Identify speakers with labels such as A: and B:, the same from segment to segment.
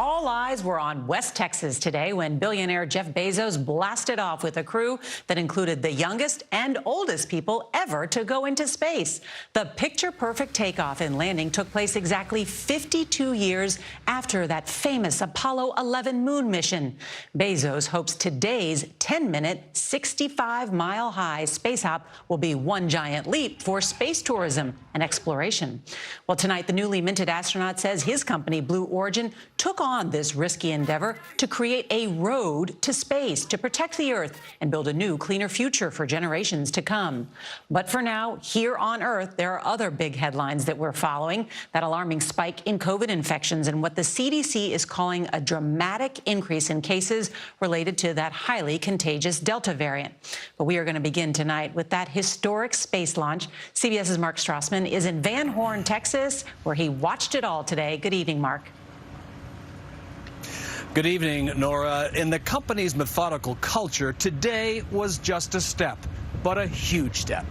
A: All eyes were on West Texas today when billionaire Jeff Bezos blasted off with a crew that included the youngest and oldest people ever to go into space. The picture-perfect takeoff and landing took place exactly 52 years after that famous Apollo 11 moon mission. Bezos hopes today's 10-minute, 65-mile-high space hop will be one giant leap for space tourism and exploration. Well, tonight, the newly minted astronaut says his company, Blue Origin, took on this risky endeavor to create a road to space to protect the Earth and build a new, cleaner future for generations to come. But for now, here on Earth, there are other big headlines that we're following: that alarming spike in COVID infections and what the CDC is calling a dramatic increase in cases related to that highly contagious Delta variant. But we are going to begin tonight with that historic space launch. CBS's Mark Strassman is in Van Horn, Texas, where he watched it all today. Good evening, Mark.
B: Good evening, Nora. In the company's methodical culture, today was just a step, but a huge step.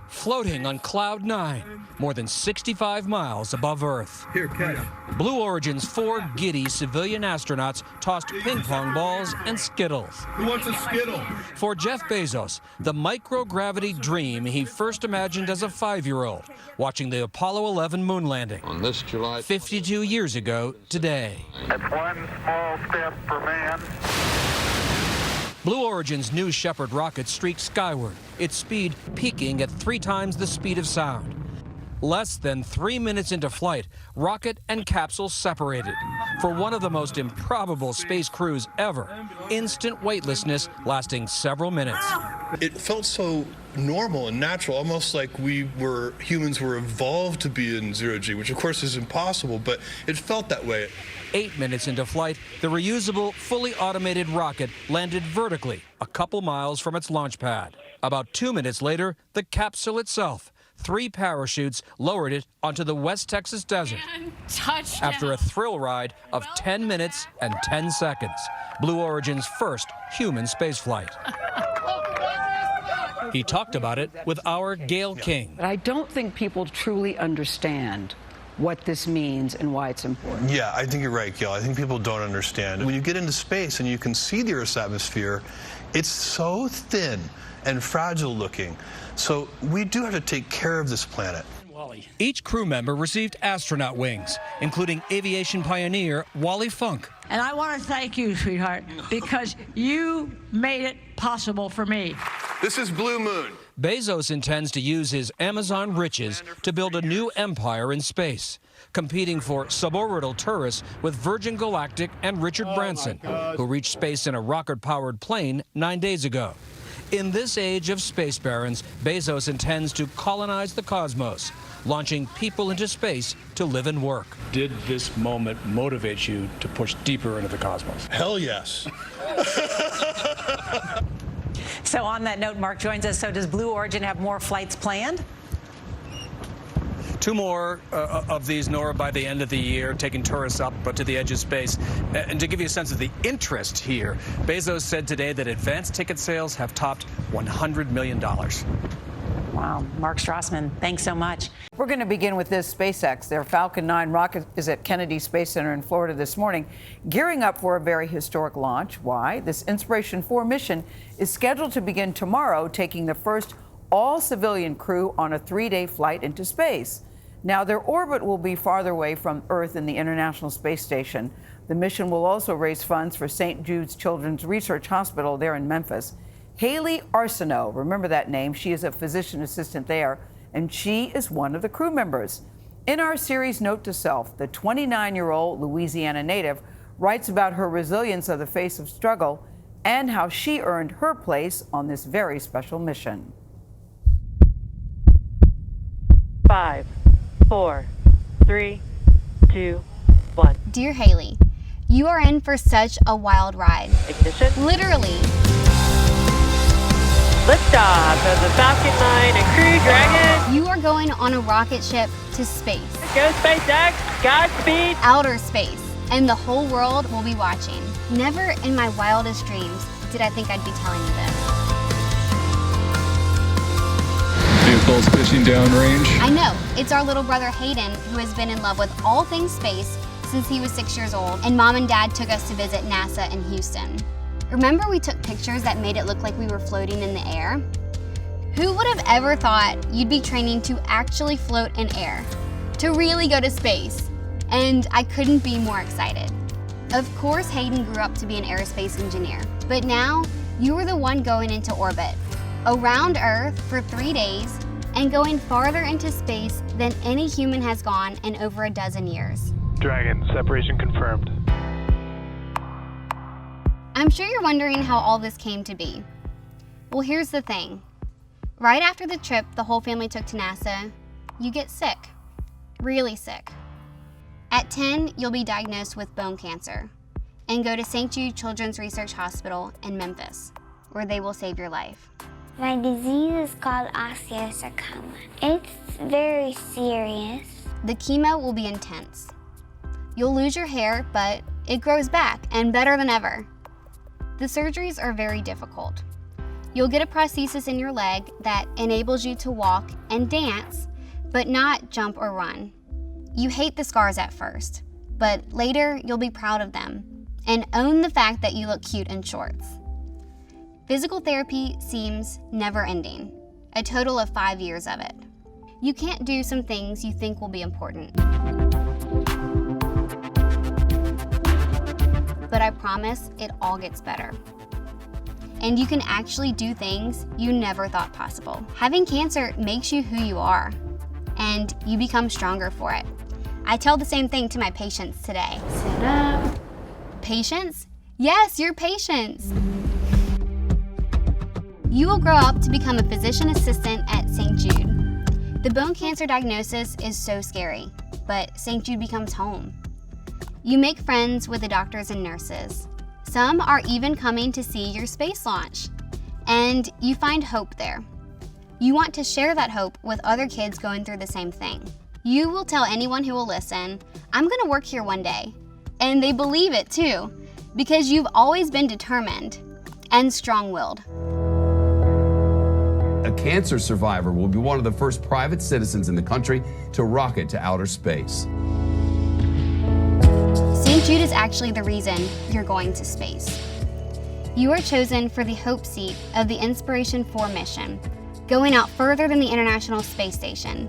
B: Floating on Cloud 9, more than 65 miles above Earth.
C: Here, catch.
B: Blue Origin's 4 giddy civilian astronauts tossed ping pong balls and Skittles.
C: Who wants a Skittle?
B: For Jeff Bezos, the microgravity dream he first imagined as a 5-year-old, watching the Apollo 11 moon landing.
D: On this July
B: 52 years ago today.
E: It's one small step for man.
B: Blue Origin's New Shepard rocket streaked skyward, its speed peaking at 3 times the speed of sound. Less than 3 minutes into flight, rocket and capsule separated. For one of the most improbable space crews ever, instant weightlessness lasting several minutes.
C: It felt so normal and natural, almost like humans were evolved to be in zero-G, which of course is impossible, but it felt that way.
B: 8 minutes into flight, the reusable, fully automated rocket landed vertically a couple miles from its launch pad. About 2 minutes later, the capsule itself, 3 parachutes lowered it onto the West Texas desert.
F: Touchdown.
B: After a thrill ride of 10 minutes and 10 seconds, Blue Origin's first human spaceflight. He talked about it with our Gail King.
G: But I don't think people truly understand what this means and why it's important.
C: Yeah, I think you're right, Gail. I think people don't understand. When you get into space and you can see the Earth's atmosphere, it's so thin and fragile looking. So we do have to take care of this planet.
B: Each crew member received astronaut wings, including aviation pioneer Wally Funk.
H: And I want to thank you, sweetheart, because you made it possible for me.
C: This is Blue Moon.
B: Bezos intends to use his Amazon riches to build a new empire in space, competing for suborbital tourists with Virgin Galactic and Richard Branson, who reached space in a rocket-powered plane 9 days ago. In this age of space barons, Bezos intends to colonize the cosmos, launching people into space to live and work.
I: Did this moment motivate you to push deeper into the cosmos?
C: Hell yes.
A: So on that note, Mark joins us. So does Blue Origin have more flights planned?
B: 2 more of these, Nora, by the end of the year, taking tourists up to the edge of space. And to give you a sense of the interest here, Bezos said today that advanced ticket sales have topped $100 million.
A: Wow. Mark Strassman, thanks so much.
G: We're going to begin with this. SpaceX, their Falcon 9 rocket is at Kennedy Space Center in Florida this morning, gearing up for a very historic launch. Why? This Inspiration 4 mission is scheduled to begin tomorrow, taking the first all-civilian crew on a 3-day flight into space. Now, their orbit will be farther away from Earth than the International Space Station. The mission will also raise funds for St. Jude's Children's Research Hospital there in Memphis. Hayley Arceneaux, remember that name, she is a physician assistant there, and she is one of the crew members. In our series Note to Self, the 29-year-old Louisiana native writes about her resilience of the face of struggle and how she earned her place on this very special mission.
J: 5, 4, 3, 2, 1.
K: Dear Hayley, you are in for such a wild ride.
J: Ignition.
K: Literally.
J: Liftoff of the Falcon 9 and Crew Dragon.
K: You are going on a rocket ship to space.
J: Go SpaceX, Godspeed.
K: Outer space. And the whole world will be watching. Never in my wildest dreams did I think I'd be telling you this.
D: goes fishing downrange.
K: I know, it's our little brother Hayden, who has been in love with all things space since he was 6 years old, and Mom and Dad took us to visit NASA in Houston. Remember we took pictures that made it look like we were floating in the air? Who would have ever thought you'd be training to actually float in air, to really go to space? And I couldn't be more excited. Of course, Hayden grew up to be an aerospace engineer, but now you are the one going into orbit, around Earth for 3 days, and going farther into space than any human has gone in over a dozen years.
E: Dragon, separation confirmed.
K: I'm sure you're wondering how all this came to be. Well, here's the thing. Right after the trip the whole family took to NASA, you get sick, really sick. At 10, you'll be diagnosed with bone cancer and go to St. Jude Children's Research Hospital in Memphis, where they will save your life.
F: My disease is called osteosarcoma. It's very serious.
K: The chemo will be intense. You'll lose your hair, but it grows back and better than ever. The surgeries are very difficult. You'll get a prosthesis in your leg that enables you to walk and dance, but not jump or run. You hate the scars at first, but later you'll be proud of them and own the fact that you look cute in shorts. Physical therapy seems never ending, a total of 5 years of it. You can't do some things you think will be important. But I promise it all gets better. And you can actually do things you never thought possible. Having cancer makes you who you are, and you become stronger for it. I tell the same thing to my patients today. Sit up. Patients? Yes, your patients. You will grow up to become a physician assistant at St. Jude. The bone cancer diagnosis is so scary, but St. Jude becomes home. You make friends with the doctors and nurses. Some are even coming to see your space launch. And you find hope there. You want to share that hope with other kids going through the same thing. You will tell anyone who will listen, I'm gonna work here one day. And they believe it too, because you've always been determined and strong-willed.
L: A cancer survivor will be one of the first private citizens in the country to rocket to outer space.
K: St. Jude is actually the reason you're going to space. You are chosen for the Hope Seat of the Inspiration 4 mission, going out further than the International Space Station.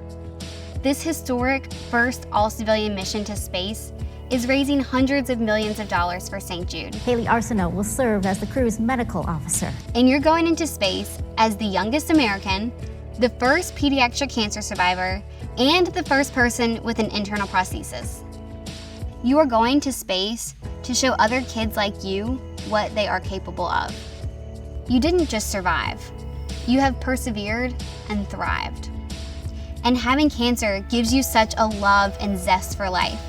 K: This historic first all-civilian mission to space is raising hundreds of millions of dollars for St. Jude.
M: Hayley Arceneaux will serve as the crew's medical officer.
K: And you're going into space as the youngest American, the first pediatric cancer survivor, and the first person with an internal prosthesis. You are going to space to show other kids like you what they are capable of. You didn't just survive. You have persevered and thrived. And having cancer gives you such a love and zest for life,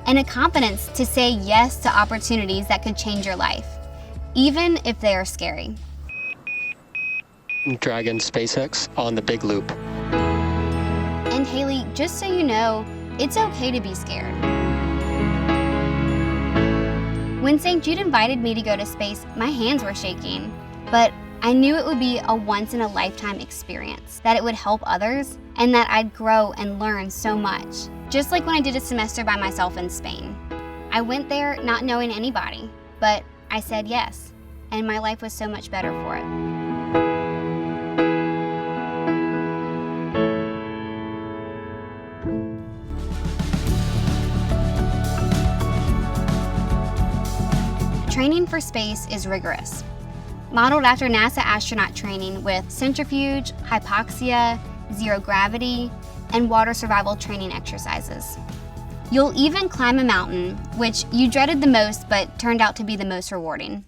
K: and a confidence to say yes to opportunities that could change your life, even if they are scary.
J: Dragon SpaceX on the big loop.
K: And Hayley, just so you know, it's okay to be scared. When St. Jude invited me to go to space, my hands were shaking, but I knew it would be a once-in-a-lifetime experience, that it would help others, and that I'd grow and learn so much. Just like when I did a semester by myself in Spain. I went there not knowing anybody, but I said yes, and my life was so much better for it. Training for space is rigorous, modeled after NASA astronaut training with centrifuge, hypoxia, zero gravity, and water survival training exercises. You'll even climb a mountain, which you dreaded the most but turned out to be the most rewarding.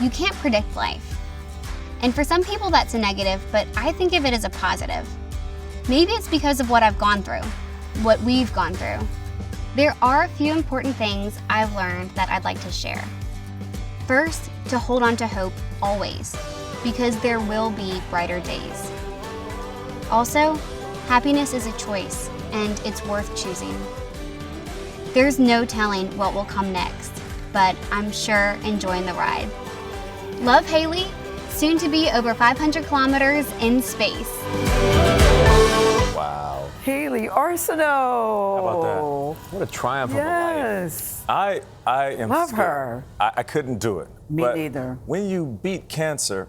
K: You can't predict life. And for some people that's a negative, but I think of it as a positive. Maybe it's because of what I've gone through, what we've gone through. There are a few important things I've learned that I'd like to share. First, to hold on to hope always, because there will be brighter days. Also, happiness is a choice, and it's worth choosing. There's no telling what will come next, but I'm sure enjoying the ride. Love, Hayley, soon to be over 500 kilometers in space.
D: Wow.
G: Hayley Arceneaux.
D: How about that? What a triumph of a life.
G: Yes.
N: I am
G: Love
N: scared.
G: her.
N: I couldn't do it.
G: Me
N: but
G: neither.
N: When you beat cancer,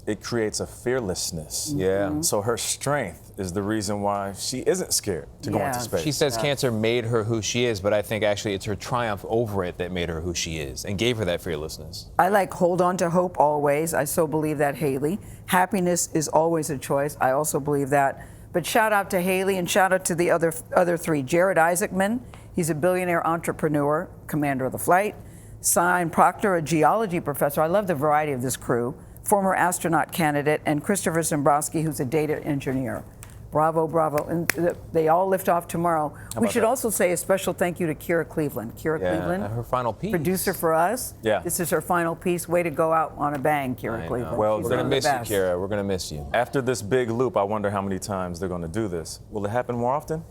N: it creates a fearlessness.
D: Yeah.
N: So her strength is the reason why she isn't scared to go into space.
D: She says cancer made her who she is, but I think actually it's her triumph over it that made her who she is and gave her that fearlessness.
G: I like hold on to hope always. I so believe that, Hayley. Happiness is always a choice. I also believe that. But shout out to Hayley and shout out to the other three. Jared Isaacman, he's a billionaire entrepreneur, commander of the flight. Simon Proctor, a geology professor. I love the variety of this crew. Former astronaut candidate, and Christopher Zembrowski, who's a data engineer. Bravo, bravo. And they all lift off tomorrow. We should also say a special thank you to Kira Cleveland. Cleveland,
D: her final piece.
G: Producer for us.
N: Yeah.
G: This is her final piece. Way to go out on a bang, Kira Cleveland.
N: Well,
D: we're going to miss you, Kira. We're going to miss you.
N: After this big loop, I wonder how many times they're going to do this. Will it happen more often?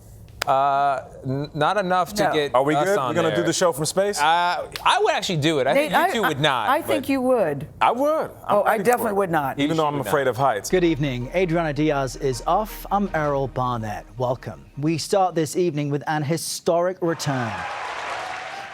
D: Not enough to get
N: Are we
D: us
N: good?
D: on
N: We're going to
D: there.
N: do the show from space?
D: I would actually do it. I think you two would not.
G: I think you would.
N: I would.
G: I definitely would not.
N: Even though I'm afraid of heights.
O: Good evening. Adriana Diaz is off. I'm Errol Barnett. Welcome. We start this evening with an historic return.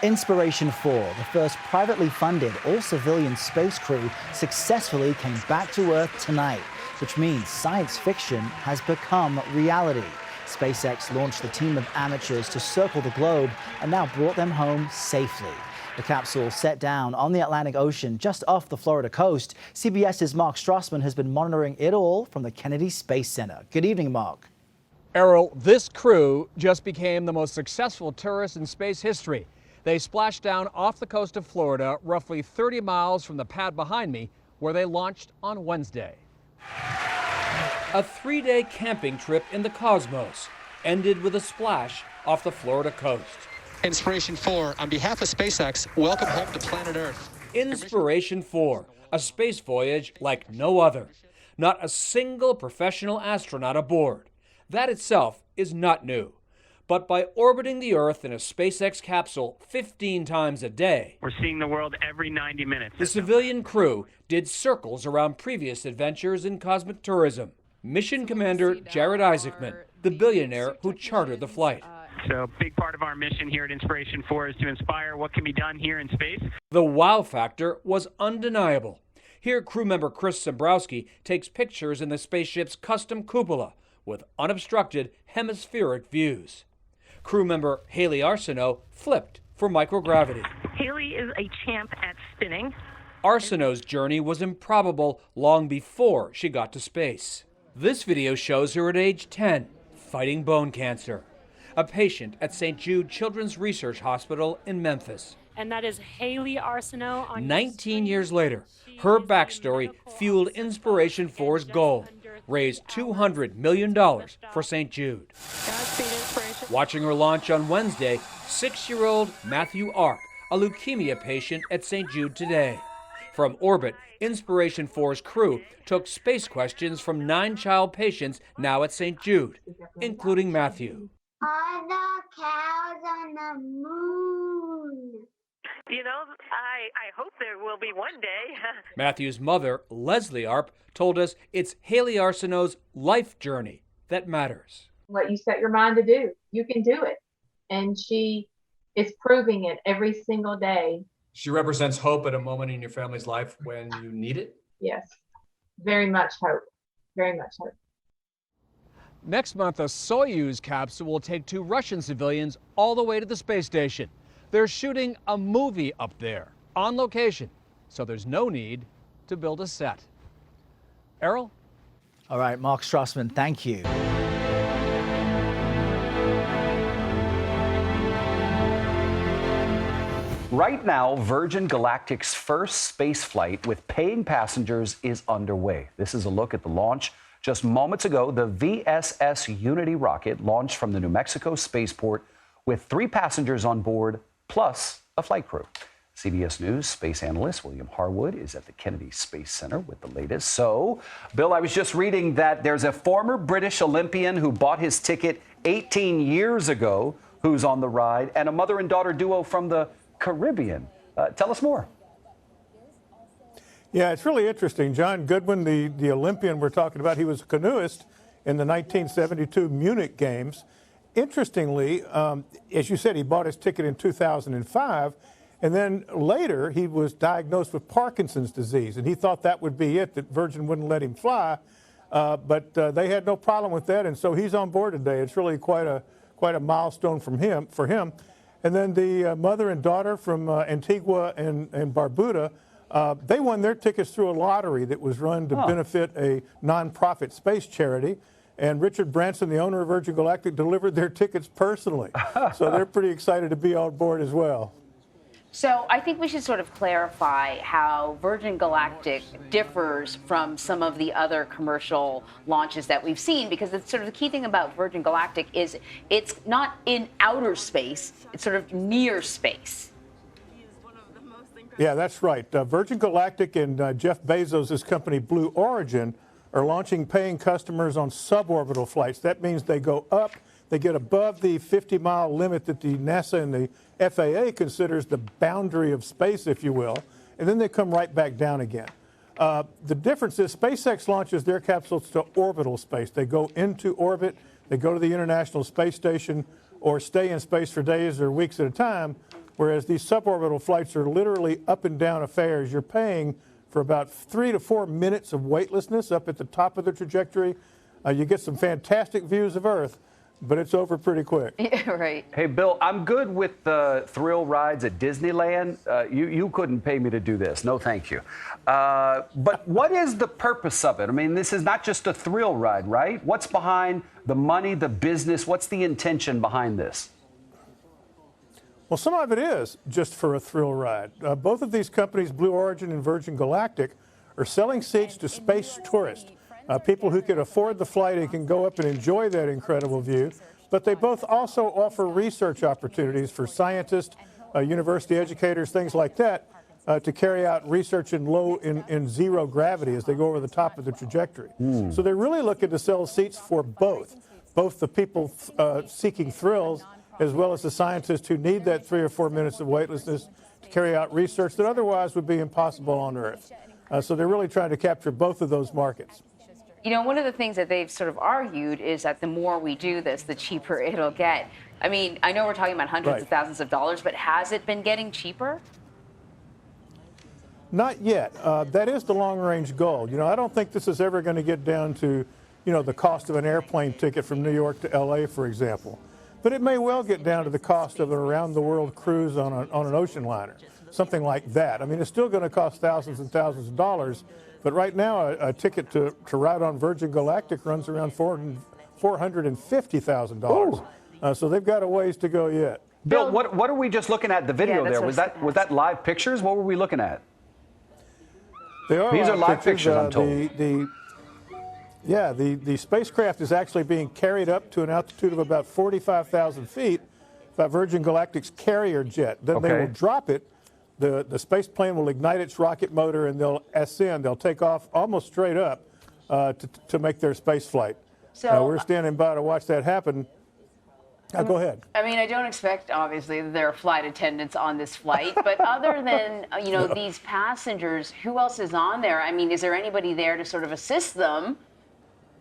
O: Inspiration 4, the first privately funded all-civilian space crew, successfully came back to Earth tonight, which means science fiction has become reality. SpaceX launched the team of amateurs to circle the globe and now brought them home safely. The capsule set down on the Atlantic Ocean just off the Florida coast. CBS's Mark Strassman has been monitoring it all from the Kennedy Space Center. Good evening, Mark.
B: Errol, this crew just became the most successful tourists in space history. They splashed down off the coast of Florida, roughly 30 miles from the pad behind me, where they launched on Wednesday. A 3-day camping trip in the cosmos ended with a splash off the Florida coast.
P: Inspiration 4, on behalf of SpaceX, welcome home to planet Earth.
B: Inspiration 4, a space voyage like no other. Not a single professional astronaut aboard. That itself is not new. But by orbiting the Earth in a SpaceX capsule 15 times a day,
E: We're seeing the world every 90 minutes.
B: the civilian crew did circles around previous adventures in cosmic tourism. Mission Commander Jared Isaacman, the billionaire who chartered the flight.
E: So a big part of our mission here at Inspiration 4 is to inspire what can be done here in space.
B: The wow factor was undeniable. Here, crew member Chris Zembrowski takes pictures in the spaceship's custom cupola with unobstructed hemispheric views. Crew member Hayley Arceneaux flipped for microgravity.
Q: Hayley is a champ at spinning.
B: Arceneaux's journey was improbable long before she got to space. This video shows her at age 10, fighting bone cancer. A patient at St. Jude Children's Research Hospital in Memphis.
Q: And that is Hayley Arceneaux. On
B: 19 years later, her backstory fueled Inspiration 4's goal. Raise $200 million for St. Jude. Watching her launch on Wednesday, 6-year-old Matthew Arp, a leukemia patient at St. Jude today. From orbit, Inspiration 4's crew took space questions from 9 child patients now at St. Jude, including Matthew.
F: Are the cows on the moon?
J: You know, I hope there will be one day.
B: Matthew's mother, Leslie Arp, told us it's Hayley Arceneaux's life journey that matters.
R: What you set your mind to do, you can do it. And she is proving it every single day.
I: She represents hope at a moment in your family's life when you need it.
R: Yes, very much hope, very much hope.
B: Next month, a Soyuz capsule will take 2 Russian civilians all the way to the space station. They're shooting a movie up there, on location, so there's no need to build a set. Errol?
O: All right, Mark Strassman, thank you.
S: Right now, Virgin Galactic's first space flight with paying passengers is underway. This is a look at the launch. Just moments ago, the VSS Unity rocket launched from the New Mexico spaceport with 3 passengers on board, plus a flight crew. CBS News space analyst William Harwood is at the Kennedy Space Center with the latest. So, Bill, I was just reading that there's a former British Olympian who bought his ticket 18 years ago who's on the ride, and a mother and daughter duo from the Caribbean. Tell us more.
T: Yeah, it's really interesting. John Goodwin, the Olympian we're talking about, he was a canoeist, in the 1972 Munich Games. Interestingly, as you said, he bought his ticket in 2005, and then later he was diagnosed with Parkinson's disease, and he thought that would be it, that Virgin wouldn't let him fly, but they had no problem with that, and so he's on board today. It's really quite a milestone for him. And then the mother and daughter from Antigua and Barbuda, they won their tickets through a lottery that was run to benefit a nonprofit space charity. And Richard Branson, the owner of Virgin Galactic, delivered their tickets personally. So they're pretty excited to be on board as well.
U: So I think we should sort of clarify how Virgin Galactic differs from some of the other commercial launches that we've seen, because it's sort of the key thing about Virgin Galactic is it's not in outer space, it's sort of near space.
T: Yeah, that's right. Virgin Galactic and Jeff Bezos' company Blue Origin are launching paying customers on suborbital flights. That means they go up, they get above the 50-mile limit that the NASA and the FAA considers the boundary of space, if you will, and then they come right back down again. The difference is SpaceX launches their capsules to orbital space. They go into orbit, they go to the International Space Station, or stay in space for days or weeks at a time, whereas these suborbital flights are literally up and down affairs. You're paying for about 3 to 4 minutes of weightlessness up at the top of the trajectory. You get some fantastic views of Earth, but it's over pretty quick.
U: Yeah, right.
S: Hey, Bill, I'm good with the thrill rides at Disneyland. You couldn't pay me to do this. No, thank you. But what is the purpose of it? I mean, this is not just a thrill ride, right? What's behind the money, the business? What's the intention behind this?
T: Well, some of it is just for a thrill ride. Both of these companies, Blue Origin and Virgin Galactic, are selling seats to space tourists, people who can afford the flight and can go up and enjoy that incredible view. But they both also offer research opportunities for scientists, university educators, things like that, to carry out research in zero gravity as they go over the top of the trajectory. So they're really looking to sell seats for both the people seeking thrills, as well as the scientists who need that 3 or 4 minutes of weightlessness to carry out research that otherwise would be impossible on Earth. So they're really trying to capture both of those markets.
U: You know, one of the things that they've sort of argued is that the more we do this, the cheaper it'll get. I mean, I know we're talking about hundreds of thousands of dollars, but has it been getting cheaper?
T: Not yet. That is the long-range goal. You know, I don't think this is ever going to get down to, the cost of an airplane ticket from New York to L.A., for example. But it may well get down to the cost of an around-the-world cruise on an ocean liner, something like that. I mean, it's still going to cost thousands and thousands of dollars, but right now a ticket to ride on Virgin Galactic runs around $450,000. So they've got a ways to go yet.
S: Bill, what are we just looking at the video there? Was that live pictures? What were we looking at?
T: They are
S: These are live pictures, I'm told.
T: The spacecraft is actually being carried up to an altitude of about 45,000 feet by Virgin Galactic's carrier jet. Then they will drop it. The space plane will ignite its rocket motor and they'll ascend. They'll take off almost straight up to make their space flight. So we're standing by to watch that happen. Go ahead.
U: I mean, I don't expect, obviously, that there are flight attendants on this flight, but other than, these passengers, who else is on there? I mean, is there anybody there to sort of assist them?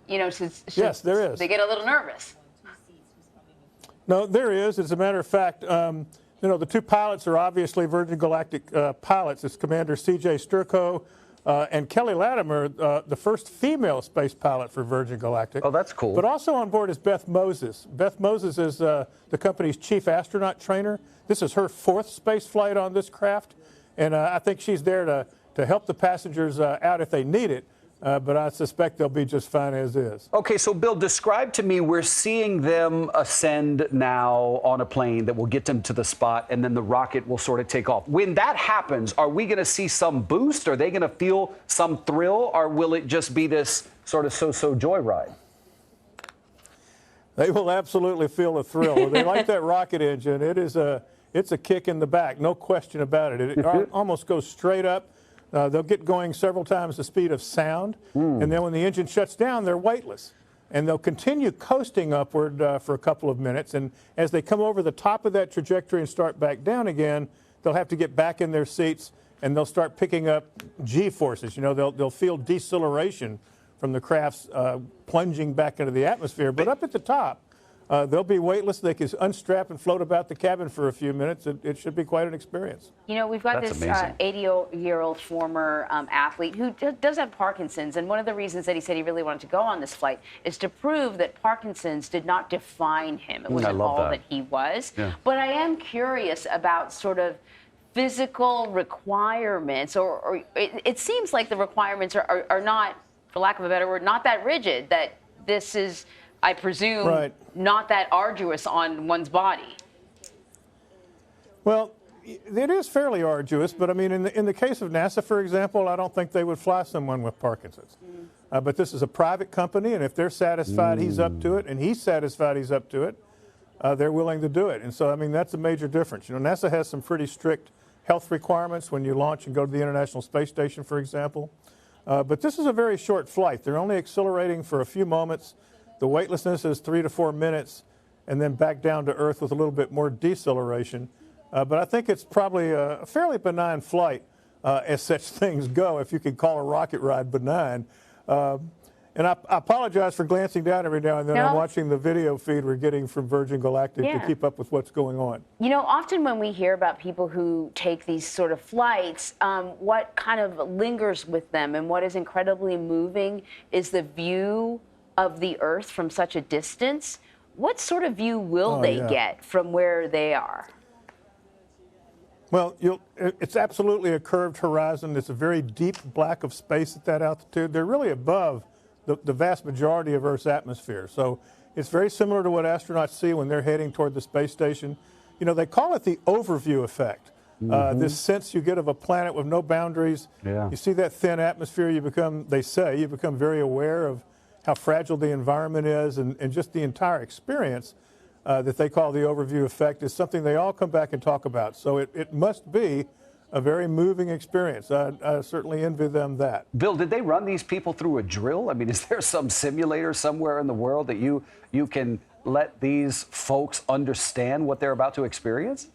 T: Yes, there is.
U: They get a little nervous.
T: No, there is. As a matter of fact, the two pilots are obviously Virgin Galactic pilots. It's Commander C.J. Sturckow and Kelly Latimer, the first female space pilot for Virgin Galactic.
S: Oh, that's cool.
T: But also on board is Beth Moses. Beth Moses is the company's chief astronaut trainer. This is her 4th space flight on this craft, and I think she's there to help the passengers out if they need it. But I suspect they'll be just fine as is.
S: Okay, so Bill, describe to me, we're seeing them ascend now on a plane that will get them to the spot, and then the rocket will sort of take off. When that happens, are we going to see some boost? Are they going to feel some thrill, or will it just be this sort of so-so joyride?
T: They will absolutely feel a thrill. They like that rocket engine. It's a kick in the back, no question about it. It almost goes straight up. They'll get going several times the speed of sound, and then when the engine shuts down, they're weightless. And they'll continue coasting upward for a couple of minutes, and as they come over the top of that trajectory and start back down again, they'll have to get back in their seats, and they'll start picking up G-forces. They'll feel deceleration from the crafts plunging back into the atmosphere. But up at the top, they'll be weightless. They can unstrap and float about the cabin for a few minutes. It should be quite an experience.
U: You know, we've got
S: That's
U: this 80-year-old former athlete who does have Parkinson's, and one of the reasons that he said he really wanted to go on this flight is to prove that Parkinson's did not define him. It wasn't all that he was.
S: Yeah.
U: But I am curious about sort of physical requirements, or it seems like the requirements are not, for lack of a better word, not that rigid, that this is, I presume, not that arduous on one's body.
T: Well, it is fairly arduous, but I mean, in the case of NASA, for example, I don't think they would fly someone with Parkinson's. But this is a private company, and if they're satisfied he's up to it, and he's satisfied he's up to it, they're willing to do it. And so, I mean, that's a major difference. You know, NASA has some pretty strict health requirements when you launch and go to the International Space Station, for example. But this is a very short flight. They're only accelerating for a few moments. The weightlessness is 3 to 4 minutes, and then back down to Earth with a little bit more deceleration. But I think it's probably a fairly benign flight, as such things go, if you could call a rocket ride benign. And I apologize for glancing down every now and then. I'm watching the video feed we're getting from Virgin Galactic to keep up with what's going on.
U: You know, often when we hear about people who take these sort of flights, what kind of lingers with them and what is incredibly moving is the view of the Earth from such a distance. What sort of view will they get from where they are?
T: Well, it's absolutely a curved horizon. It's a very deep black of space at that altitude. They're really above the vast majority of Earth's atmosphere. So it's very similar to what astronauts see when they're heading toward the space station. You know, they call it the overview effect. This sense you get of a planet with no boundaries. You see that thin atmosphere, you become very aware of how fragile the environment is, and just the entire experience that they call the overview effect is something they all come back and talk about. So it must be a very moving experience. I certainly envy them that.
S: Bill, did they run these people through a drill? I mean, is there some simulator somewhere in the world that you can let these folks understand what they're about to experience?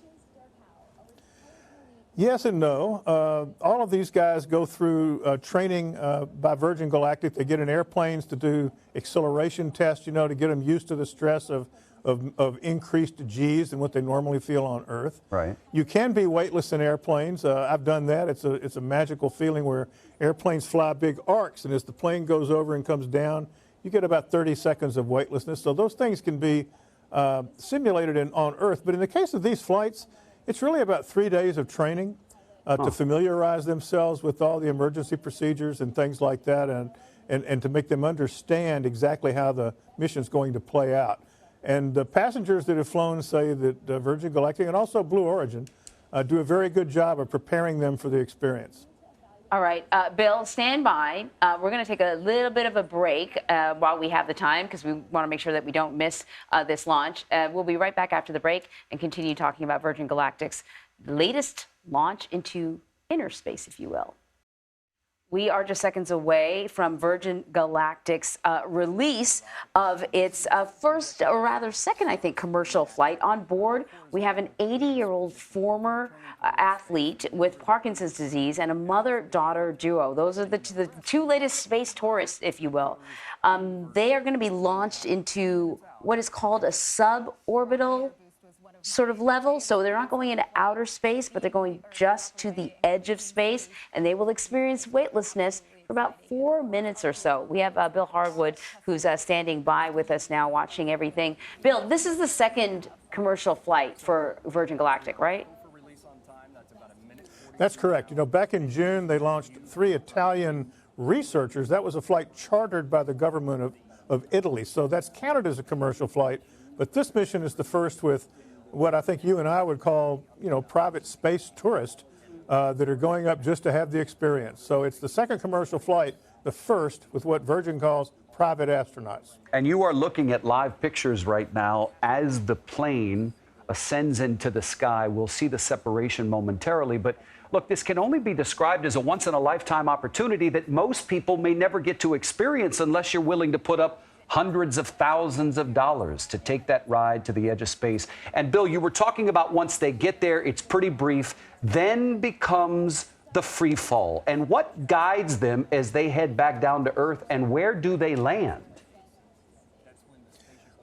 T: Yes and no. All of these guys go through training by Virgin Galactic. They get in airplanes to do acceleration tests, you know, to get them used to the stress of increased G's than what they normally feel on Earth.
S: Right.
T: You can be weightless in airplanes. I've done that. It's a magical feeling where airplanes fly big arcs, and as the plane goes over and comes down, you get about 30 seconds of weightlessness. So those things can be simulated on Earth. But in the case of these flights, it's really about 3 days of training to familiarize themselves with all the emergency procedures and things like that, and to make them understand exactly how the mission's going to play out. And the passengers that have flown say that Virgin Galactic and also Blue Origin do a very good job of preparing them for the experience.
U: All right, Bill, stand by. We're going to take a little bit of a break while we have the time, because we want to make sure that we don't miss this launch. We'll be right back after the break and continue talking about Virgin Galactic's latest launch into inner space, if you will. We are just seconds away from Virgin Galactic's release of its first, or rather second, I think, commercial flight. On board, we have an 80-year-old former athlete with Parkinson's disease and a mother-daughter duo. Those are the two latest space tourists, if you will. They are going to be launched into what is called a suborbital sort of level. So they're not going into outer space, but they're going just to the edge of space, and they will experience weightlessness for about 4 minutes or so. We have Bill Harwood, who's standing by with us now, watching everything. Bill, this is the second commercial flight for Virgin Galactic, right?
T: That's correct. You know, back in June, they launched 3 Italian researchers. That was a flight chartered by the government of Italy. So that's counted as a commercial flight. But this mission is the first with what I think you and I would call, you know, private space tourists that are going up just to have the experience. So it's the second commercial flight, the first with what Virgin calls private astronauts.
S: And you are looking at live pictures right now as the plane ascends into the sky. We'll see the separation momentarily, but look, this can only be described as a once-in-a-lifetime opportunity that most people may never get to experience unless you're willing to put up hundreds of thousands of dollars to take that ride to the edge of space. And Bill, you were talking about once they get there, it's pretty brief, then becomes the free fall, and what guides them as they head back down to Earth, and where do they land?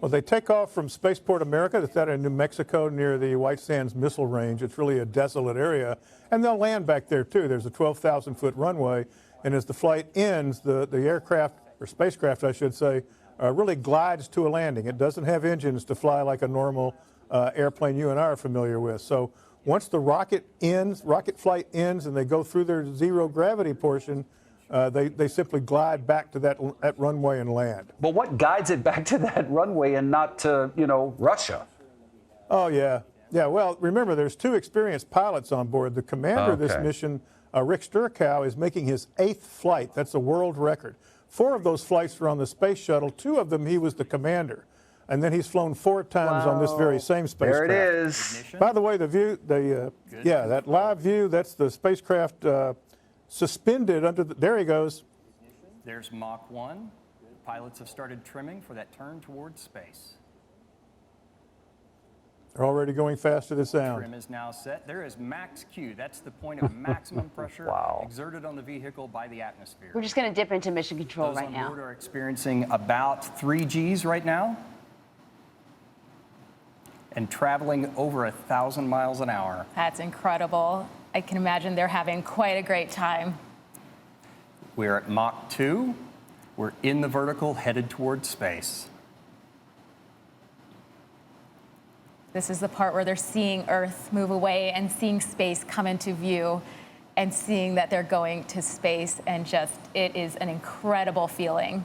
T: Well, they take off from Spaceport America. That's out in New Mexico near the White Sands Missile Range. It's really a desolate area. And they'll land back there, too. There's a 12,000-foot runway. And as the flight ends, the aircraft, or spacecraft, I should say, really glides to a landing. It doesn't have engines to fly like a normal airplane you and I are familiar with. So once the rocket flight ends, and they go through their zero gravity portion, they simply glide back to that runway and land.
S: But what guides it back to that runway and not to, Russia?
T: Oh, yeah. Yeah, well, remember, there's 2 experienced pilots on board. The commander of this mission, Rick Sturkow, is making his 8th flight. That's a world record. 4 of those flights were on the space shuttle. 2 of them, he was the commander. And then he's flown 4 times on this very same spacecraft.
S: There it is.
T: By the way, the view, that live view, that's the spacecraft suspended under the, there he goes.
H: There's Mach 1. Pilots have started trimming for that turn towards space.
T: They're already going fast to the sound.
H: Trim is now set. There is max Q. That's the point of maximum pressure exerted on the vehicle by the atmosphere.
U: We're just going to dip into mission control
H: Those
U: right
H: on
U: now.
H: board are experiencing about 3 Gs right now and traveling over 1,000 miles an hour.
V: That's incredible. I can imagine they're having quite a great time.
H: We're at Mach 2. We're in the vertical, headed towards space.
V: This is the part where they're seeing Earth move away and seeing space come into view and seeing that they're going to space, and just, it is an incredible feeling.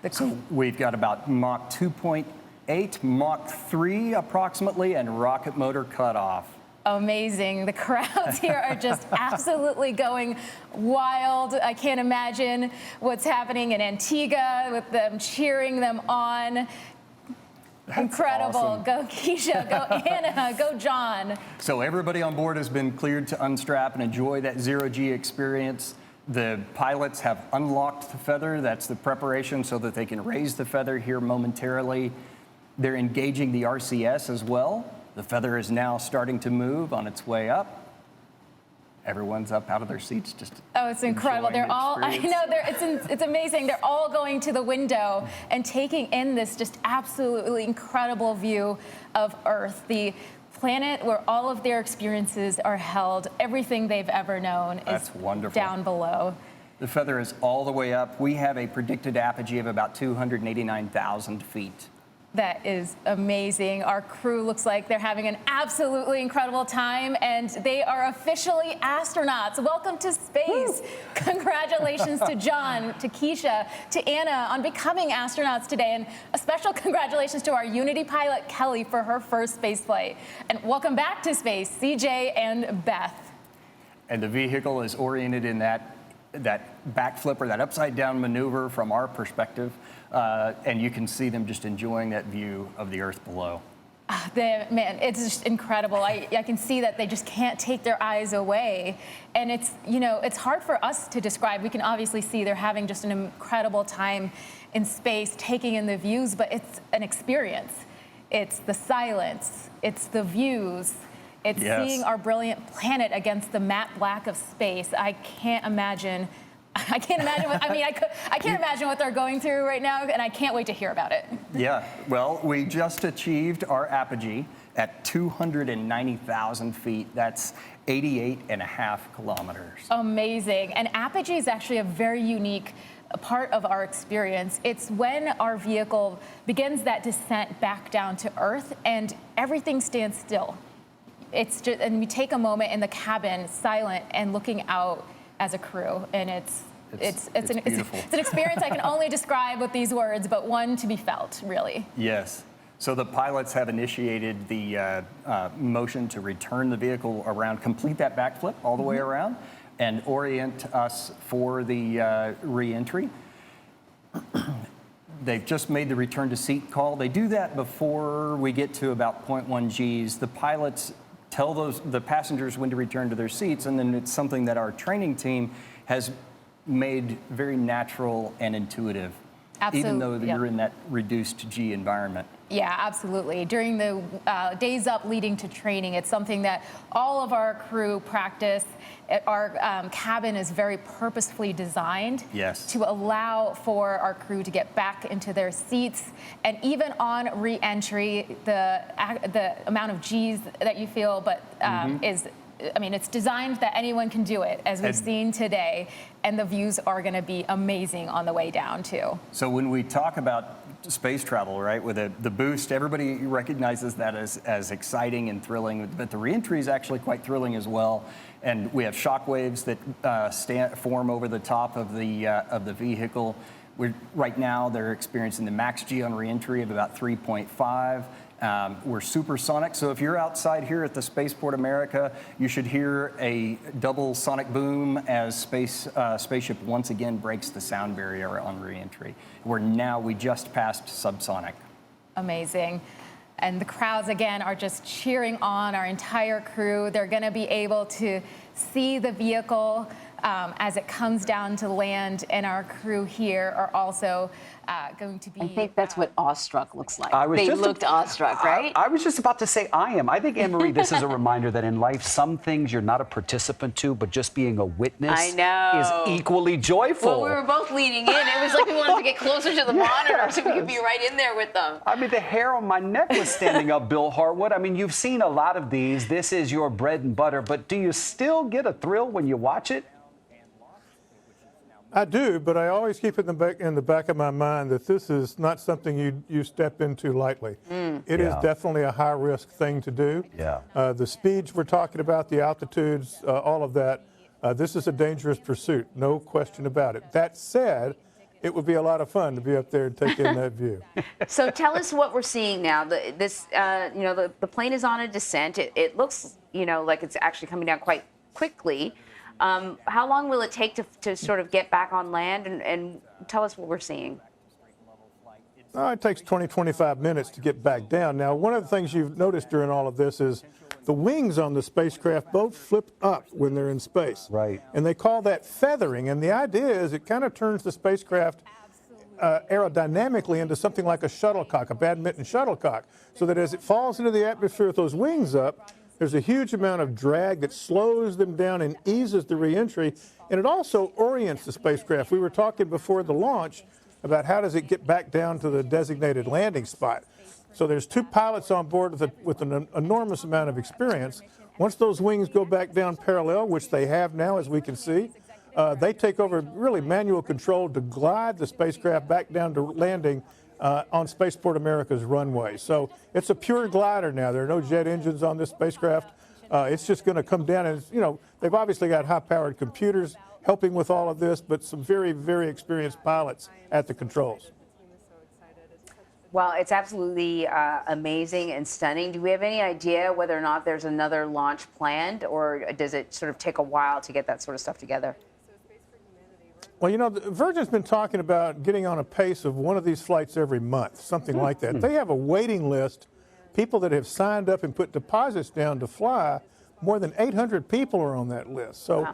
H: So we've got about Mach 2.8, Mach 3 approximately, and rocket motor cutoff.
V: Amazing. The crowds here are just absolutely going wild. I can't imagine what's happening in Antigua with them cheering them on. That's incredible. Awesome. Go Keisha, go Anna, go John.
H: So everybody on board has been cleared to unstrap and enjoy that zero-G experience. The pilots have unlocked the feather. That's the preparation so that they can raise the feather here momentarily. They're engaging the RCS as well. The feather is now starting to move on its way up. Everyone's up out of their seats just
V: it's incredible. They're all, I know, it's amazing. They're all going to the window and taking in this just absolutely incredible view of Earth, the planet where all of their experiences are held. Everything they've ever known is down below.
H: The feather is all the way up. We have a predicted apogee of about 289,000 feet.
V: That is amazing. Our crew looks like they're having an absolutely incredible time, and they are officially astronauts. Welcome to space. Woo. Congratulations to John, to Keisha, to Anna on becoming astronauts today, and a special congratulations to our Unity pilot, Kelly, for her first space flight. And welcome back to space, CJ and Beth.
H: And the vehicle is oriented in that backflip or that upside down maneuver from our perspective. And you can see them just enjoying that view of the Earth below.
V: Man, it's just incredible. I can see that they just can't take their eyes away. And it's, it's hard for us to describe. We can obviously see they're having just an incredible time in space, taking in the views, but it's an experience. It's the silence, it's the views, it's seeing our brilliant planet against the matte black of space. I can't imagine what they're going through right now, and I can't wait to hear about it.
H: Yeah, well, we just achieved our apogee at 290,000 feet. That's 88.5 kilometers.
V: Amazing. And apogee is actually a very unique part of our experience. It's when our vehicle begins that descent back down to Earth, and everything stands still. It's just, and we take a moment in the cabin, silent, and looking out as a crew, and it's an experience I can only describe with these words, but one to be felt, really.
H: Yes. So the pilots have initiated the motion to return the vehicle around, complete that backflip all the way around, and orient us for the re-entry. They've just made the return to seat call. They do that before we get to about 0.1 Gs. The pilots tell the passengers when to return to their seats, and then it's something that our training team has made very natural and intuitive. even though
V: Absolutely,
H: you're in that reduced G environment.
V: Yeah, absolutely. During the days up leading to training, it's something that all of our crew practice. Our cabin is very purposefully designed to allow for our crew to get back into their seats. And even on re-entry, the amount of G's that you feel, but it's designed that anyone can do it, as we've seen today. And the views are going to be amazing on the way down, too.
H: So when we talk about space travel, right, with the boost, everybody recognizes that as exciting and thrilling, but the reentry is actually quite thrilling as well. And we have shock waves that form over the top of the vehicle. Right now, they're experiencing the max G on reentry of about 3.5. We're supersonic, so if you're outside here at the Spaceport America, you should hear a double sonic boom as spaceship once again breaks the sound barrier on reentry. We just passed subsonic.
V: Amazing. And the crowds, again, are just cheering on our entire crew. They're going to be able to see the vehicle as it comes down to land, and our crew here are also going to be...
U: I think that's what awestruck looks like.
S: They
U: looked awestruck, right?
S: I was just about to say I am. I think, Anne-Marie, this is a reminder that in life, some things you're not a participant to, but just being a witness is equally joyful.
U: Well, we were both leaning in. It was like we wanted to get closer to the monitor so we could be right in there with them.
S: I mean, the hair on my neck was standing up, Bill Harwood. I mean, you've seen a lot of these. This is your bread and butter, but do you still get a thrill when you watch it?
T: I do, but I always keep it in the back of my mind that this is not something you step into lightly. It is definitely a high-risk thing to do. The speeds we're talking about, the altitudes, all of that, this is a dangerous pursuit, no question about it. That said, it would be a lot of fun to be up there and take in that view.
U: So tell us what we're seeing now. The plane is on a descent. It looks, like it's actually coming down quite quickly. How long will it take to sort of get back on land, and tell us what we're seeing?
T: It takes 20, 25 minutes to get back down. Now, one of the things you've noticed during all of this is the wings on the spacecraft both flip up when they're in space.
S: Right.
T: And they call that feathering. And the idea is it kind of turns the spacecraft aerodynamically into something like a shuttlecock, a badminton shuttlecock, so that as it falls into the atmosphere with those wings up, there's a huge amount of drag that slows them down and eases the reentry, and it also orients the spacecraft. We were talking before the launch about how does it get back down to the designated landing spot. So there's two pilots on board with an enormous amount of experience. Once those wings go back down parallel, which they have now, as we can see, they take over really manual control to glide the spacecraft back down to landing on Spaceport America's runway. So it's a pure glider now. There are no jet engines on this spacecraft. It's just going to come down, and they've obviously got high-powered computers helping with all of this, but some very, very experienced pilots at the controls.
U: Well, it's absolutely amazing and stunning. Do we have any idea whether or not there's another launch planned, or does it sort of take a while to get that sort of stuff together?
T: Well, Virgin's been talking about getting on a pace of one of these flights every month, something like that. They have a waiting list, people that have signed up and put deposits down to fly. More than 800 people are on that list. So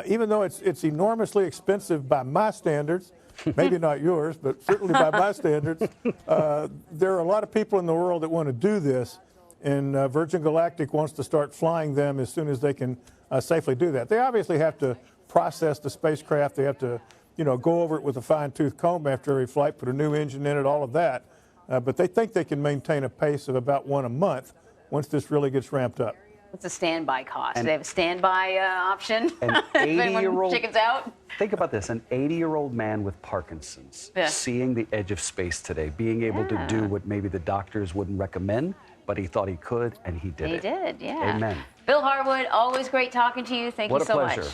T: even though it's enormously expensive by my standards, maybe not yours, but certainly by my standards, there are a lot of people in the world that want to do this, and Virgin Galactic wants to start flying them as soon as they can safely do that. They obviously have to process the spacecraft. They have to, go over it with a fine-tooth comb after every flight, put a new engine in it, all of that. But they think they can maintain a pace of about one a month once this really gets ramped up.
U: What's the standby cost? Do they have a standby option?
S: An
U: if anyone chickens out?
S: Think about this, an 80-year-old man with Parkinson's, seeing the edge of space today, being able to do what maybe the doctors wouldn't recommend, but he thought he could, and he did it.
U: He did, yeah.
S: Amen.
U: Bill Harwood, always great talking to you. Thank you so much.
S: What a pleasure.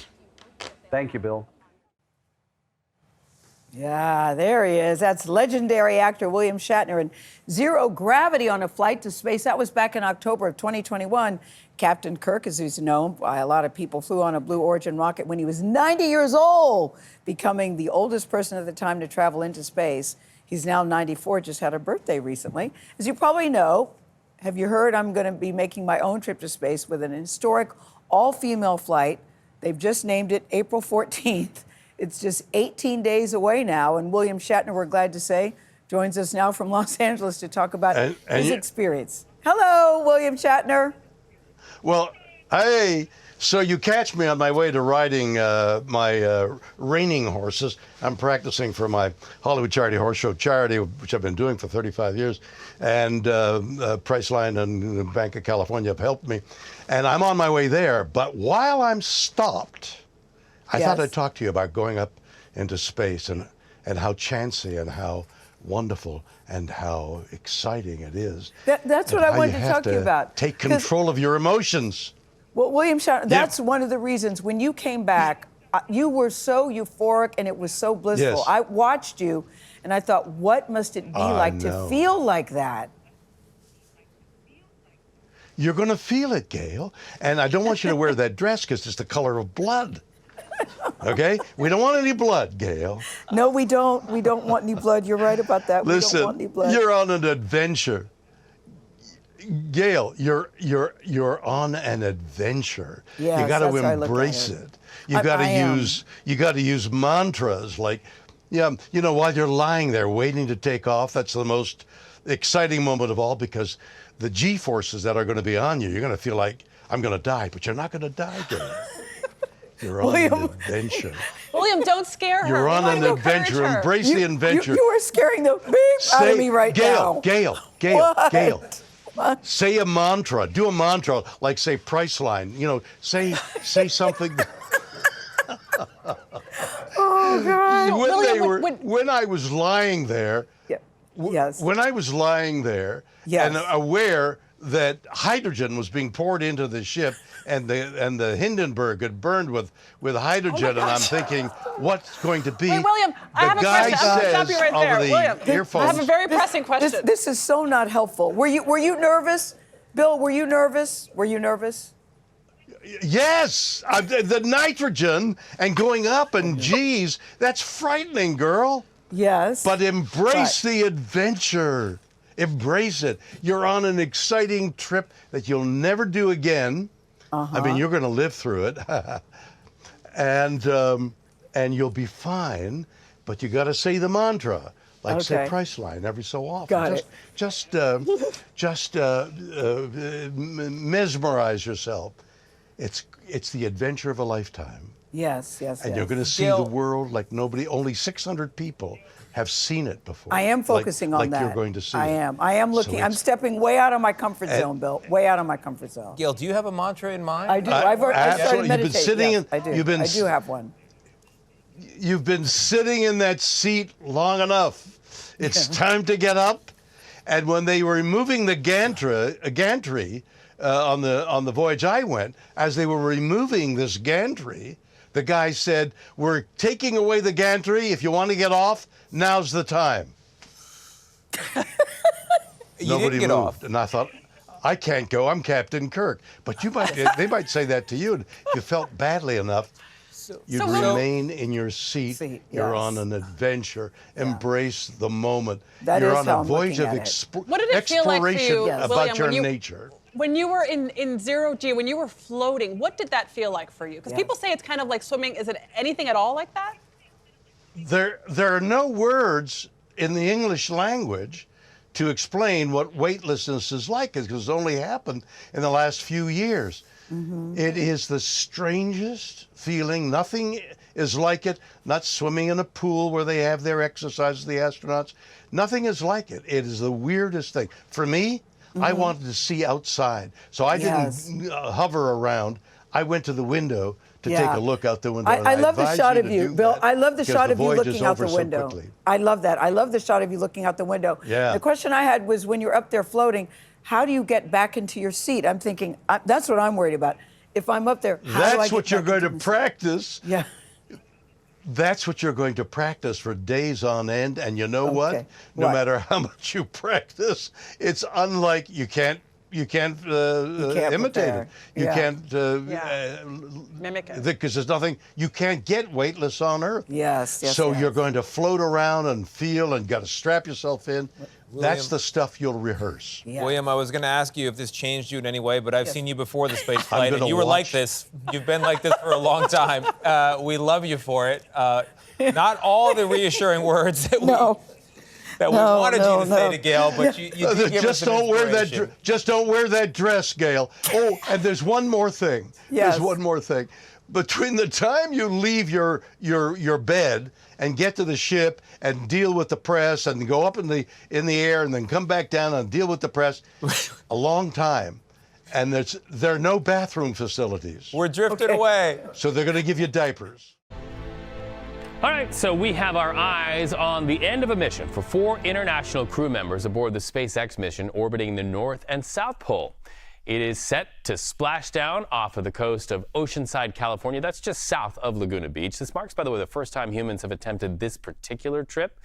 S: Thank you, Bill.
G: Yeah, there he is. That's legendary actor William Shatner in Zero Gravity on a flight to space. That was back in October of 2021. Captain Kirk, as he's known by a lot of people, flew on a Blue Origin rocket when he was 90 years old, becoming the oldest person at the time to travel into space. He's now 94, just had a birthday recently. As you probably know, have you heard, I'm going to be making my own trip to space with an historic all-female flight. They've just named it April 14th. It's just 18 days away now, and William Shatner, we're glad to say, joins us now from Los Angeles to talk about his experience. Hello, William Shatner.
A: Well, hey, so you catch me on my way to riding my reining horses. I'm practicing for my Hollywood Charity Horse Show charity, which I've been doing for 35 years. And Priceline and the Bank of California have helped me. And I'm on my way there. But while I'm stopped, I thought I'd talk to you about going up into space and how chancy and how wonderful and how exciting it is.
G: That's what I wanted to talk to you about.
A: Take control of your emotions.
G: Well, William Shatner, that's one of the reasons when you came back, you were so euphoric and it was so blissful.
A: Yes.
G: I watched you and I thought, what must it be like to feel like that?
A: You're going to feel it, Gail. And I don't want you to wear that dress because it's the color of blood. Okay? We don't want any blood, Gail.
G: No, we don't. We don't want any blood. You're right about that.
A: Listen,
G: we don't want any blood.
A: You're on an adventure. Gail, you're on an adventure.
G: Yes,
A: you got to
G: that's how I look
A: embrace
G: at
A: it. You got to use mantras like, while you're lying there waiting to take off. That's the most exciting moment of all because the G-forces that are going to be on you, you're going to feel like I'm going to die, but you're not going to die, Gail. You're on an adventure.
C: William, don't scare her.
A: You're on an adventure. Embrace the adventure.
G: You are scaring the beep out of me right now.
A: Gail.
G: What?
A: Say a mantra. Do a mantra like say Priceline. Say something.
G: Oh God!
A: When I was lying there. When I was lying there and aware that hydrogen was being poured into the ship and the Hindenburg had burned with hydrogen, and I'm thinking, what's going to be?
C: Wait, William, I have a question. I'm going to stop you right there. William,
A: earphones.
C: I have a very pressing question.
G: This is so not helpful. Were you nervous? Bill, were you nervous? Were you nervous?
A: Yes, the nitrogen and going up and geez, that's frightening, girl.
G: Yes.
A: But embrace the adventure. Embrace it. You're on an exciting trip that you'll never do again. I mean, you're going to live through it, and you'll be fine. But you got to say the mantra, like say Priceline every so often.
G: Got it.
A: Just mesmerize yourself. It's the adventure of a lifetime.
G: Yes.
A: And you're going to see the world like nobody. Only 600 people have seen it before.
G: I am focusing on that.
A: Like you're going to see
G: I am looking. I'm stepping way out of my comfort zone, Bill. Way out of my comfort zone.
D: Gail, do you have a mantra in mind?
G: I do. I've already started meditating.
A: You've been sitting in.
G: I do. I do have one.
A: You've been sitting in that seat long enough. It's time to get up. And when they were removing the gantry on the voyage I went, as they were removing this gantry, the guy said, "We're taking away the gantry. If you want to get off, now's the time." Nobody moved. Off. And I thought, I can't go. I'm Captain Kirk. But they might say that to you. If you felt badly enough, you'd remain in your seat. You're on an adventure. Embrace the moment. You're on a voyage of exploration about your nature.
C: When you were in zero G, when you were floating, what did that feel like for you? Because people say it's kind of like swimming. Is it anything at all like that?
A: There are no words in the English language to explain what weightlessness is like, because it's only happened in the last few years. It is the strangest feeling. Nothing is like it. Not swimming in a pool where they have their exercises, the astronauts. Nothing is like it. It is the weirdest thing. For me, I wanted to see outside, so I didn't hover around. I went to the window to take a look out the window.
G: I love the shot of you, Bill. I love the shot of you looking out the window. I love that. I love the shot of you looking out the window.
A: Yeah.
G: The question I had was, when you're up there floating, how do you get back into your seat? I'm thinking, that's what I'm worried about. If I'm up there, how do I get
A: That's what you're
G: back
A: going to practice.
G: Yeah.
A: That's what you're going to practice for days on end. And you know what? No matter how much you practice, it's unlike you can't imitate it. You can't
C: mimic it.
A: Because there's nothing, you can't get weightless on Earth.
G: Yes.
A: So you're going to float around and feel and got to strap yourself in That's the stuff you'll rehearse.
D: Yeah. William, I was going to ask you if this changed you in any way, but I've seen you before the space flight, and you were like this. You've been like this for a long time. We love you for it. Not all the reassuring words that we wanted you to say to Gail, but you did give us some inspiration.
A: Just don't wear that dress, Gail. Oh, and there's one more thing.
G: Yes.
A: There's one more thing. Between the time you leave your bed and get to the ship and deal with the press and go up in the air and then come back down and deal with the press, a long time. And there are no bathroom facilities.
D: We're drifting away.
A: So they're going to give you diapers.
L: All right, so we have our eyes on the end of a mission for 4 international crew members aboard the SpaceX mission orbiting the North and South Pole. It is set to splash down off of the coast of Oceanside, California. That's just south of Laguna Beach. This marks, by the way, the first time humans have attempted this particular trip.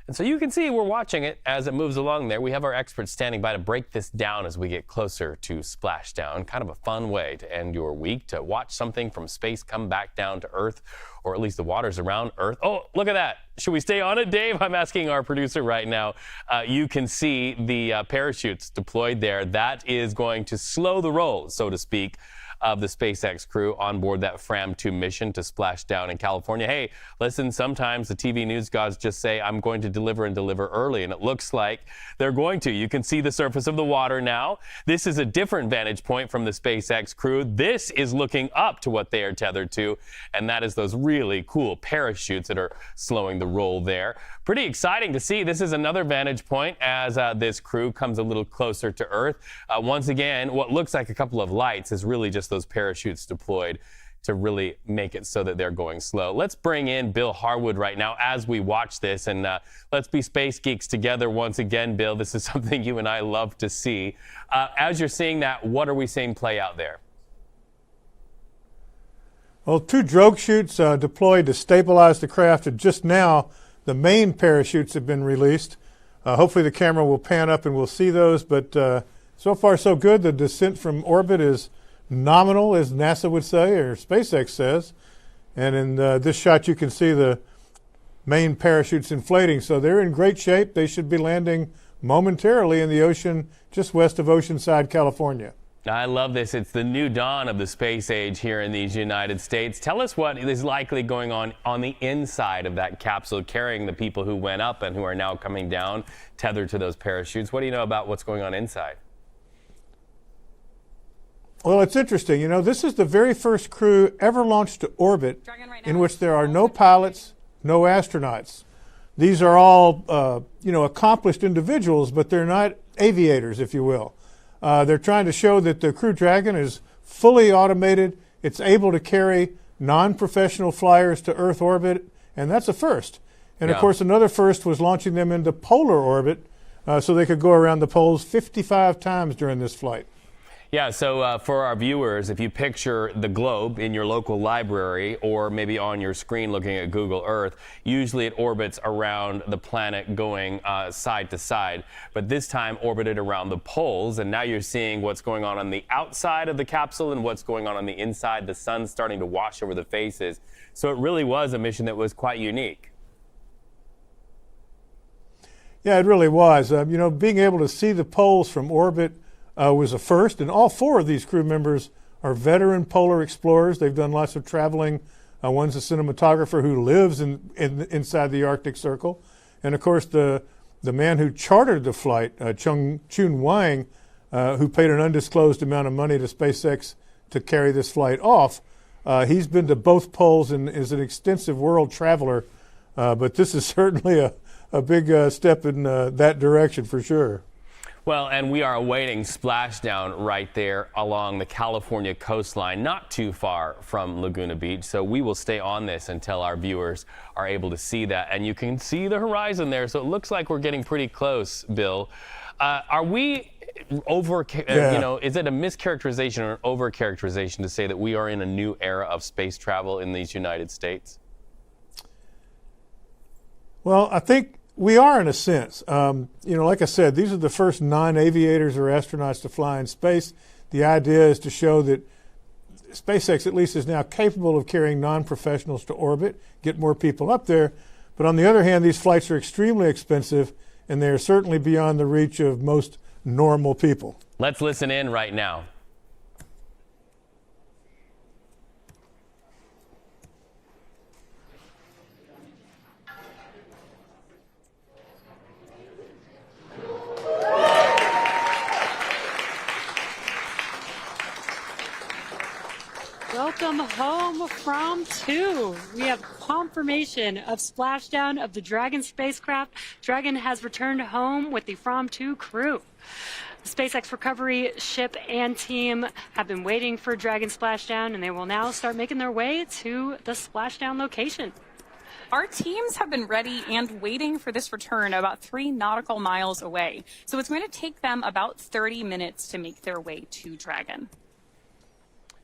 L: And so you can see we're watching it as it moves along there. We have our experts standing by to break this down as we get closer to splashdown. Kind of a fun way to end your week, to watch something from space come back down to Earth, or at least the waters around Earth. Oh, look at that. Should we stay on it, Dave? I'm asking our producer right now. You can see the parachutes deployed there. That is going to slow the roll, so to speak, of the SpaceX crew on board that Fram2 mission to splash down in California. Hey, listen, sometimes the TV news gods just say, I'm going to deliver and deliver early, and it looks like they're going to. You can see the surface of the water now. This is a different vantage point from the SpaceX crew. This is looking up to what they are tethered to, and that is those really cool parachutes that are slowing the roll there. Pretty exciting to see. This is another vantage point as this crew comes a little closer to Earth. Once again, what looks like a couple of lights is really just those parachutes deployed to really make it so that they're going slow. Let's bring in Bill Harwood right now as we watch this, and let's be space geeks together once again, Bill. This is something you and I love to see. As you're seeing that, what are we seeing play out there?
T: Well, 2 drogue chutes deployed to stabilize the craft, and just now the main parachutes have been released. Hopefully the camera will pan up and we'll see those, but so far so good. The descent from orbit is nominal, as NASA would say, or SpaceX says. And in this shot, you can see the main parachutes inflating. So they're in great shape. They should be landing momentarily in the ocean just west of Oceanside, California.
L: I love this. It's the new dawn of the space age here in these United States. Tell us what is likely going on the inside of that capsule, carrying the people who went up and who are now coming down, tethered to those parachutes. What do you know about what's going on inside?
T: Well, it's interesting. You know, this is the very first crew ever launched to orbit in which there are no pilots, no astronauts. These are all, accomplished individuals, but they're not aviators, if you will. They're trying to show that the Crew Dragon is fully automated. It's able to carry non-professional flyers to Earth orbit, and that's a first. And of course, another first was launching them into polar orbit so they could go around the poles 55 times during this flight.
L: Yeah, so for our viewers, if you picture the globe in your local library or maybe on your screen looking at Google Earth, usually it orbits around the planet going side to side, but this time orbited around the poles, and now you're seeing what's going on the outside of the capsule and what's going on the inside. The sun's starting to wash over the faces. So it really was a mission that was quite unique.
T: Yeah, it really was. Being able to see the poles from orbit was a first, and all 4 of these crew members are veteran polar explorers. They've done lots of traveling. One's a cinematographer who lives inside the Arctic Circle, and of course the man who chartered the flight, Chun Wang, who paid an undisclosed amount of money to SpaceX to carry this flight off. He's been to both poles and is an extensive world traveler, but this is certainly a big step in that direction for sure.
L: Well, and we are awaiting splashdown right there along the California coastline, not too far from Laguna Beach. So we will stay on this until our viewers are able to see that. And you can see the horizon there. So it looks like we're getting pretty close, Bill. Are we is it a mischaracterization or an overcharacterization to say that we are in a new era of space travel in these United States?
T: Well, I think we are in a sense. Like I said, these are the first non-aviators or astronauts to fly in space. The idea is to show that SpaceX at least is now capable of carrying non-professionals to orbit, get more people up there. But on the other hand, these flights are extremely expensive, and they are certainly beyond the reach of most normal people.
L: Let's listen in right now.
Q: Welcome home, Fram2. We have confirmation of splashdown of the Dragon spacecraft. Dragon has returned home with the Fram2 crew. The SpaceX recovery ship and team have been waiting for Dragon splashdown, and they will now start making their way to the splashdown location.
K: Our teams have been ready and waiting for this return about 3 nautical miles away. So it's going to take them about 30 minutes to make their way to Dragon.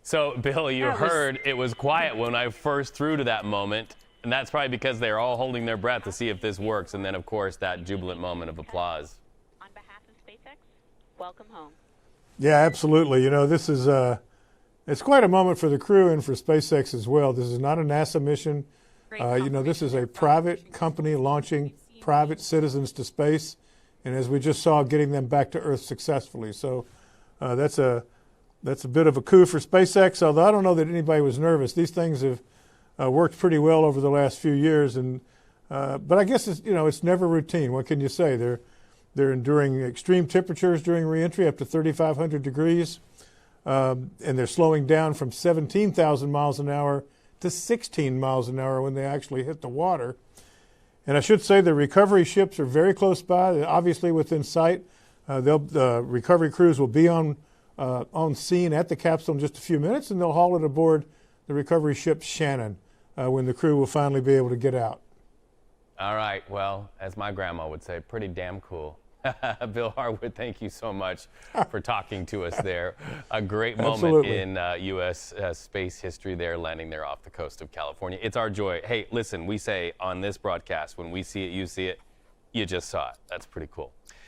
L: So, Bill, you heard it was quiet when I first threw to that moment, and that's probably because they're all holding their breath to see if this works, and then, of course, that jubilant moment of applause.
Q: On behalf of SpaceX, welcome home.
T: Yeah, absolutely. You know, this is it's quite a moment for the crew and for SpaceX as well. This is not a NASA mission. You know, this is a private company launching private citizens to space, and as we just saw, getting them back to Earth successfully. So that's a bit of a coup for SpaceX, although I don't know that anybody was nervous. These things have worked pretty well over the last few years, and but I guess it's never routine. What can you say? They're enduring extreme temperatures during reentry, up to 3,500 degrees, and they're slowing down from 17,000 miles an hour to 16 miles an hour when they actually hit the water. And I should say the recovery ships are very close by, they're obviously within sight. The recovery crews will be on scene at the capsule in just a few minutes, and they'll haul it aboard the recovery ship Shannon when the crew will finally be able to get out.
L: All right. Well, as my grandma would say, pretty damn cool. Bill Harwood, thank you so much for talking to us there. A great moment in U.S. space history there, landing there off the coast of California. It's our joy. Hey, listen, we say on this broadcast, when we see it, you just saw it. That's pretty cool.